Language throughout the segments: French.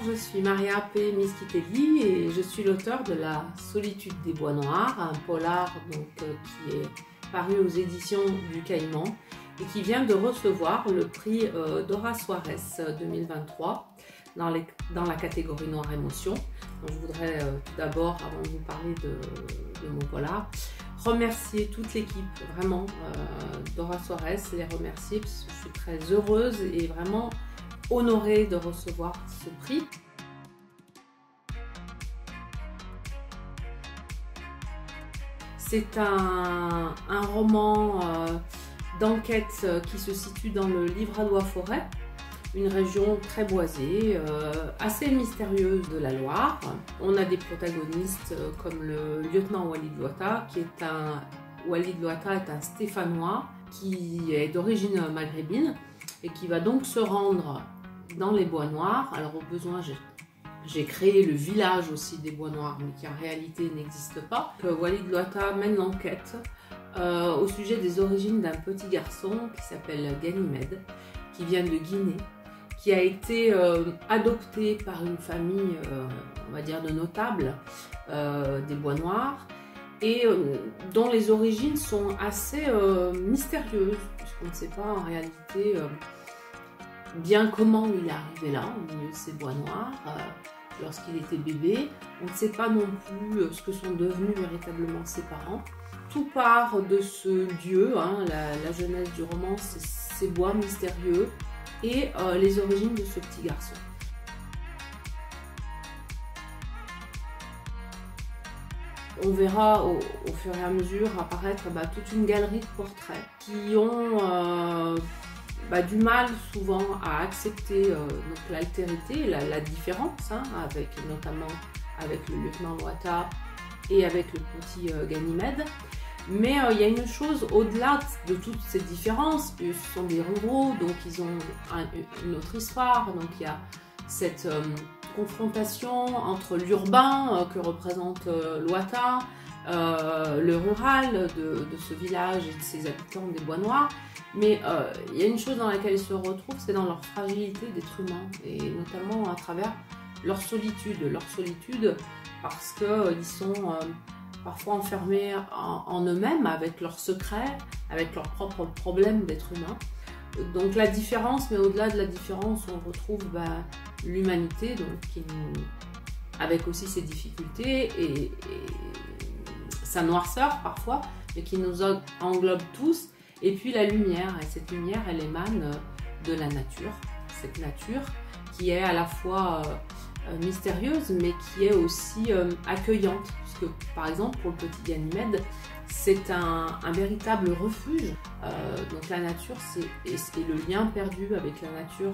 je suis Maria P. Miskitelli et je suis l'auteur de La Solitude des Bois Noirs, un polar qui est paru aux éditions du Caïman et qui vient de recevoir le prix Dora Suarez 2023 dans la catégorie Noire Émotion. Donc, je voudrais tout d'abord, avant de vous parler de mon polar, remercier toute l'équipe, vraiment, Dora Suarez, les remercier parce que je suis très heureuse et vraiment honorée de recevoir ce prix. C'est un roman d'enquête qui se situe dans le Livradois-Forêt, une région très boisée, assez mystérieuse de la Loire. On a des protagonistes comme le lieutenant Walid Louata, Walid Louata est un Stéphanois qui est d'origine maghrébine et qui va donc se rendre dans les Bois Noirs. Alors au besoin, j'ai créé le village aussi des Bois Noirs, mais qui en réalité n'existe pas. Walid Louata mène l'enquête au sujet des origines d'un petit garçon qui s'appelle Ganymède, qui vient de Guinée, qui a été adopté par une famille, on va dire, de notables des Bois Noirs, et dont les origines sont assez mystérieuses, puisqu'on ne sait pas en réalité bien comment il est arrivé là, au milieu de ces Bois Noirs, lorsqu'il était bébé. On ne sait pas non plus ce que sont devenus véritablement ses parents. Tout part de ce lieu, hein, la genèse du roman, c'est ces bois mystérieux et les origines de ce petit garçon. On verra au fur et à mesure apparaître toute une galerie de portraits qui ont du mal souvent à accepter l'altérité, la différence, hein, notamment avec le lieutenant Louata et avec le petit Ganymède. Mais il y a une chose au-delà de toutes ces différences, ce sont des ruraux, donc ils ont une autre histoire, donc il y a cette confrontation entre l'urbain que représente Louata, le rural de ce village et de ses habitants des Bois Noirs. Mais il y a une chose dans laquelle ils se retrouvent, c'est dans leur fragilité d'être humains, et notamment à travers leur solitude parce qu'ils sont parfois enfermés en eux-mêmes, avec leurs secrets, avec leurs propres problèmes d'être humain. Donc la différence, mais au-delà de la différence, on retrouve l'humanité, avec aussi ses difficultés et sa noirceur parfois, mais qui nous englobe tous. Et puis la lumière, et cette lumière, elle émane de la nature, cette nature qui est à la fois mystérieuse, mais qui est aussi accueillante, puisque par exemple pour le petit Ganymède, c'est un véritable refuge. Donc la nature, et le lien perdu avec la nature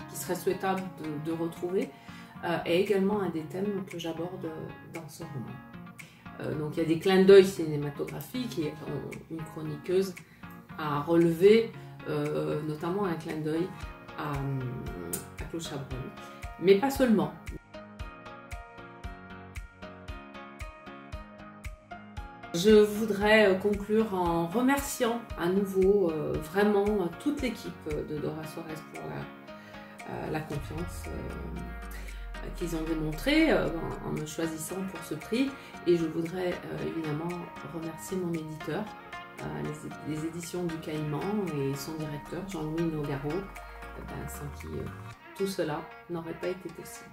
qui serait souhaitable de retrouver, est également un des thèmes que j'aborde dans ce roman. Donc il y a des clins d'œil cinématographiques et une chroniqueuse a relevé notamment un clin d'œil à Claude Chabrol, mais pas seulement. Je voudrais conclure en remerciant à nouveau vraiment toute l'équipe de Dora Suarez pour la confiance qu'ils ont démontrée en me choisissant pour ce prix. Et je voudrais évidemment remercier mon éditeur, les éditions du Caïman, et son directeur Jean-Louis Nogaro, sans qui tout cela n'aurait pas été possible.